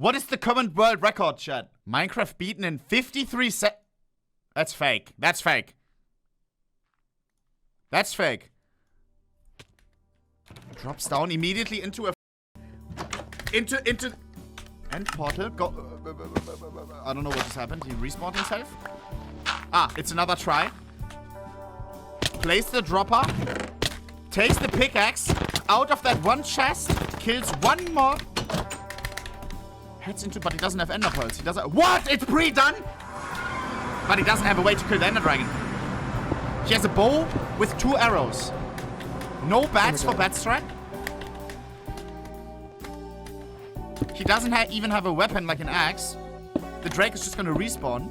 What is the current world record, chat? Minecraft beaten in 53 seconds. That's fake. That's fake. That's fake. Drops down immediately into a... Into... End portal. Go... I don't know what just happened. He respawned himself. Ah, it's another try. Place the dropper. Takes the pickaxe. Out of that one chest. Kills one more. Heads into... But he doesn't have ender pearls. He doesn't... What? It's pre-done? But he doesn't have a way to kill the ender dragon. He has a bow with 2 arrows. No bats for bat strike. He doesn't even have a weapon like an axe. The Drake is just gonna respawn.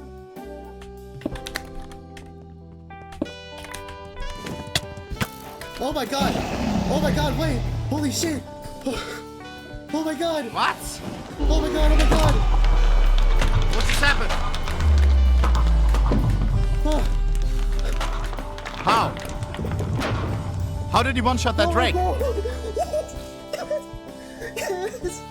Oh my god! Oh my god, wait! Holy shit! Oh my god! What? Oh my god, oh my god! What just happened? Oh. How? How did he one-shot that Drake? Yes.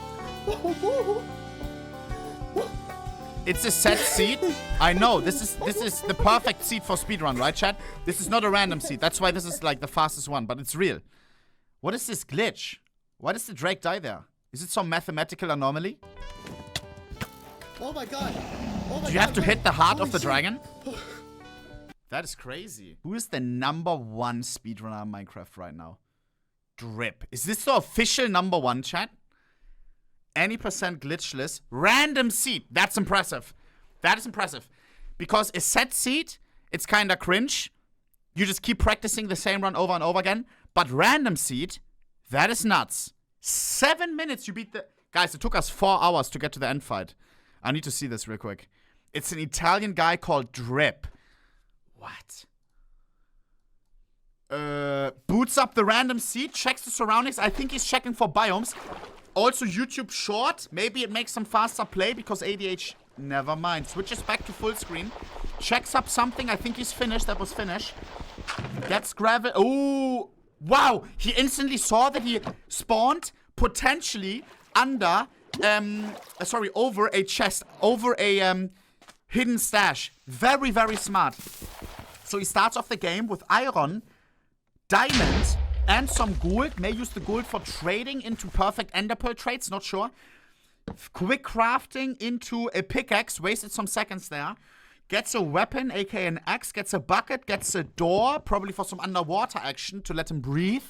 It's a set seed. I know. This is the perfect seed for speedrun, right, chat? This is not a random seed. That's why this is like the fastest one, but it's real. What is this glitch? Why does the Drake die there? Is it some mathematical anomaly? Oh my god! Oh my Do you have to hit the heart Holy of the shit. dragon? That is crazy. Who is the #1 speedrunner in Minecraft right now? Drip. Is this the official #1, chat? Any percent glitchless. Random seed. That's impressive. That is impressive. Because a set seed, it's kind of cringe. You just keep practicing the same run over and over again. But random seed, that is nuts. 7 minutes you beat the... Guys, it took us 4 hours to get to the end fight. I need to see this real quick. It's an Italian guy called Drip. What? Boots up the random seed, checks the surroundings. I think he's checking for biomes. Also, YouTube short. Maybe it makes some faster play because ADH... Never mind. Switches back to full screen. Checks up something. I think he's finished. That was finish. Gets gravel. Oh, wow. He instantly saw that he spawned potentially under... over a chest. Over a hidden stash. Very, very smart. So he starts off the game with iron, diamond, and some gold. May use the gold for trading into perfect ender pearl trades. Not sure. Quick crafting into a pickaxe. Wasted some seconds there. Gets a weapon, aka an axe. Gets a bucket. Gets a door. Probably for some underwater action to let him breathe.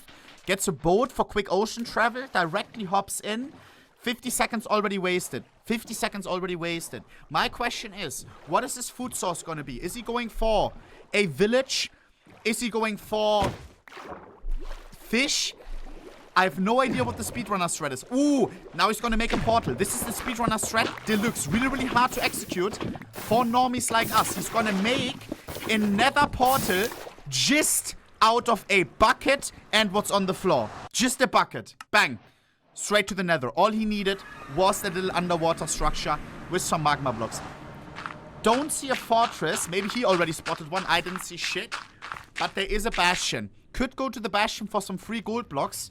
Gets a boat for quick ocean travel. Directly hops in. 50 seconds already wasted. 50 seconds already wasted. My question is, what is his food source going to be? Is he going for a village? Is he going for fish? I have no idea what the speedrunner strat is. Ooh, now he's going to make a portal. This is the speedrunner strat deluxe. Really, really hard to execute for normies like us. He's going to make a nether portal just out of a bucket and what's on the floor. Just a bucket. Bang. Straight to the nether. All he needed was that little underwater structure with some magma blocks. Don't see a fortress. Maybe he already spotted one. I didn't see shit. But there is a bastion. Could go to the bastion for some free gold blocks.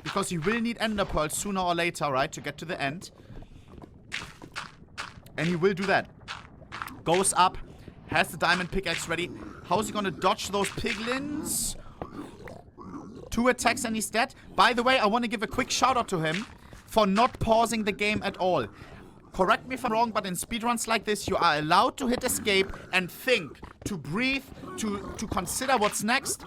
Because you will need ender pearls sooner or later, right? To get to the end. And he will do that. Goes up. Has the diamond pickaxe ready. How's he gonna dodge those piglins? 2 attacks and he's dead. By the way, I want to give a quick shout out to him for not pausing the game at all. Correct me if I'm wrong, but in speedruns like this, you are allowed to hit escape and think, to breathe, to consider what's next.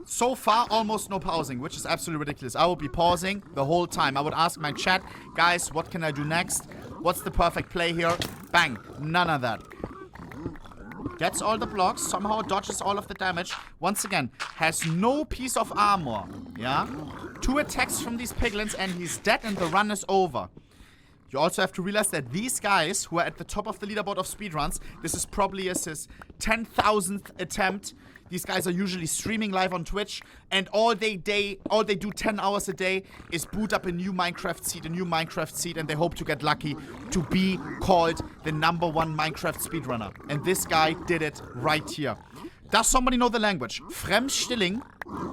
So far, almost no pausing, which is absolutely ridiculous. I will be pausing the whole time. I would ask my chat, guys, what can I do next? What's the perfect play here? Bang. None of that. Gets all the blocks, somehow dodges all of the damage. Once again, has no piece of armor. Yeah? 2 attacks from these piglins and he's dead and the run is over. You also have to realize that these guys who are at the top of the leaderboard of speedruns, this is probably his 10,000th attempt. These guys are usually streaming live on Twitch, and all they do 10 hours a day is boot up a new Minecraft seed, and they hope to get lucky to be called the #1 Minecraft speedrunner. And this guy did it right here. Does somebody know the language? Fremdstilling,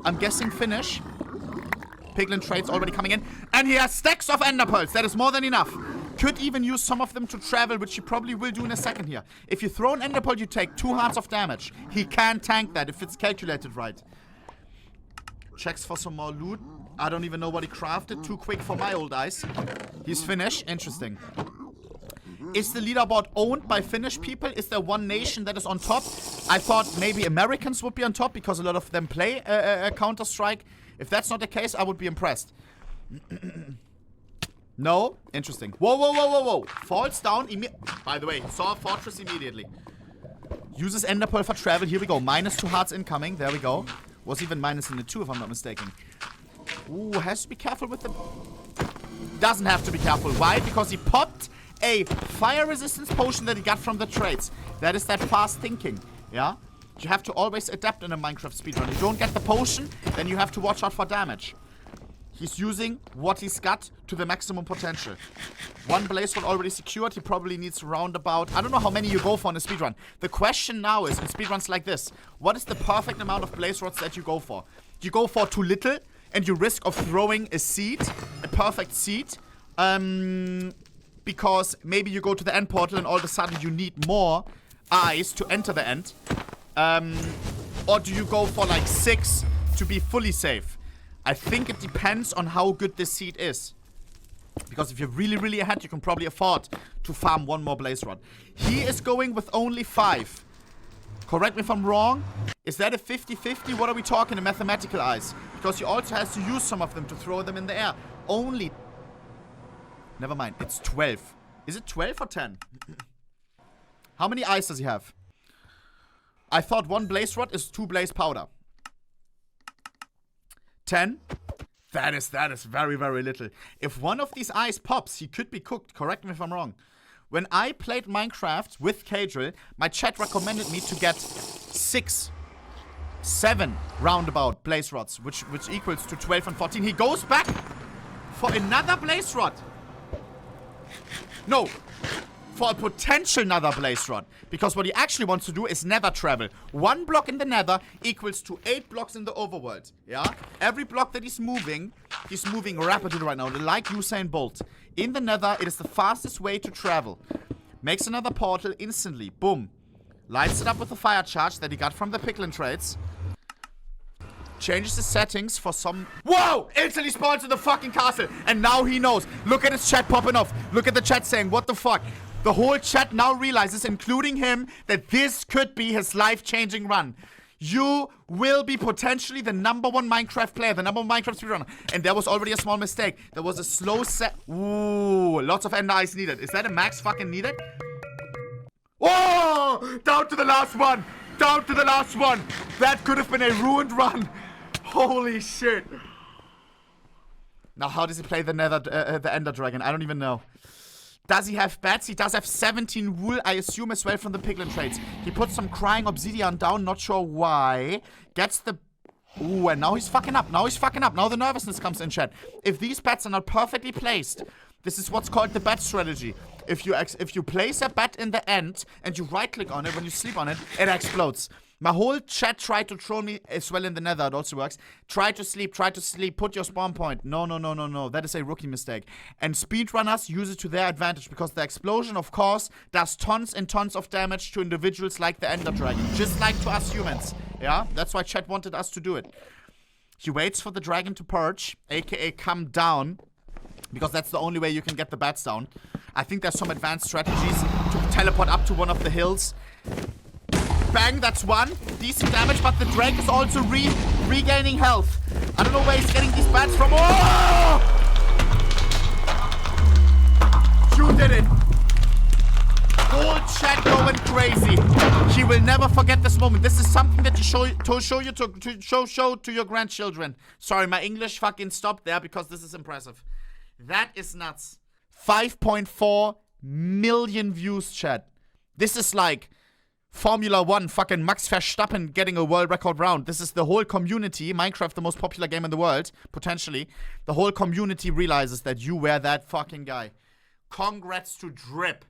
I'm guessing Finnish. Piglin trades already coming in, and he has stacks of ender pearls. That is more than enough could even use some of them to travel, which he probably will do in a second here. If you throw an ender pearl, you take 2 hearts of damage. He can tank that if it's calculated right. Checks for some more loot. I don't even know what he crafted. Too quick for my old eyes. He's Finnish. Interesting. Is the leaderboard owned by Finnish people? Is there one nation that is on top? I thought maybe Americans would be on top because a lot of them play Counter-Strike. If that's not the case, I would be impressed. No? Interesting. Whoa, whoa, whoa, whoa, whoa. Falls down. By the way, saw a fortress immediately. Uses ender pearl for travel. Here we go. -2 hearts incoming. There we go. Was even minus in the 2 if I'm not mistaken. Ooh, has to be careful with the... Doesn't have to be careful. Why? Because he popped a fire resistance potion that he got from the trades. That is that fast thinking. Yeah? You have to always adapt in a Minecraft speedrun. If you don't get the potion, then you have to watch out for damage. He's using what he's got to the maximum potential. 1 blaze rod already secured. He probably needs roundabout... I don't know how many you go for in a speedrun. The question now is, in speedruns like this, what is the perfect amount of blaze rods that you go for? You go for too little, and you risk of throwing a seed, a perfect seed, because maybe you go to the end portal and all of a sudden you need more eyes to enter the end. Or do you go for like 6 to be fully safe? I think it depends on how good this seed is. Because if you're really, really ahead, you can probably afford to farm 1 more blaze rod. He is going with only 5. Correct me if I'm wrong. Is that a 50-50? What are we talking in mathematical eyes? Because he also has to use some of them to throw them in the air. Only... Never mind. It's 12. Is it 12 or 10? How many eyes does he have? I thought 1 blaze rod is 2 blaze powder. 10? That is very, very little. If one of these eyes pops, he could be cooked. Correct me if I'm wrong. When I played Minecraft with Cadrill, my chat recommended me to get 6, 7 roundabout blaze rods, which equals to 12 and 14. He goes back for another blaze rod. No. For a potential nether blaze rod. Because what he actually wants to do is nether travel. 1 block in the nether equals to 8 blocks in the overworld. Yeah? Every block that he's moving rapidly right now. Like Usain Bolt. In the nether, it is the fastest way to travel. Makes another portal instantly. Boom. Lights it up with a fire charge that he got from the Piglin trades. Changes the settings for some... Whoa! Instantly spawns in the fucking castle. And now he knows. Look at his chat popping off. Look at the chat saying, what the fuck? The whole chat now realizes, including him, that this could be his life-changing run. You will be potentially the #1 Minecraft player, the #1 Minecraft speedrunner. And there was already a small mistake. There was a slow set. Ooh, lots of ender eyes needed. Is that a max fucking needed? Whoa! Down to the last one. Down to the last one. That could have been a ruined run. Holy shit. Now, how does he play the Ender Dragon? I don't even know. Does he have bats? He does have 17 wool, I assume, as well from the Piglin trades. He puts some crying obsidian down, not sure why. Gets the... Ooh, and now he's fucking up. Now he's fucking up. Now the nervousness comes in, chat. If these bats are not perfectly placed, this is what's called the bat strategy. If you place a bat in the end and you right-click on it, when you sleep on it, it explodes. My whole chat tried to troll me as well in the nether. It also works. Try to sleep. Put your spawn point. No. That is a rookie mistake. And speedrunners use it to their advantage because the explosion, of course, does tons and tons of damage to individuals like the Ender Dragon. Just like to us humans. Yeah? That's why chat wanted us to do it. He waits for the dragon to purge, aka come down. Because that's the only way you can get the bats down. I think there's some advanced strategies to teleport up to one of the hills. Bang, that's 1. Decent damage, but the Drake is also regaining health. I don't know where he's getting these bats from. Oh! You did it. Whole chat going crazy. He will never forget this moment. This is something that you show to your grandchildren. Sorry, my English fucking stopped there because this is impressive. That is nuts. 5.4 million views, chat. This is like Formula 1, fucking Max Verstappen getting a world record round. This is the whole community. Minecraft, the most popular game in the world, potentially. The whole community realizes that you were that fucking guy. Congrats to Drip.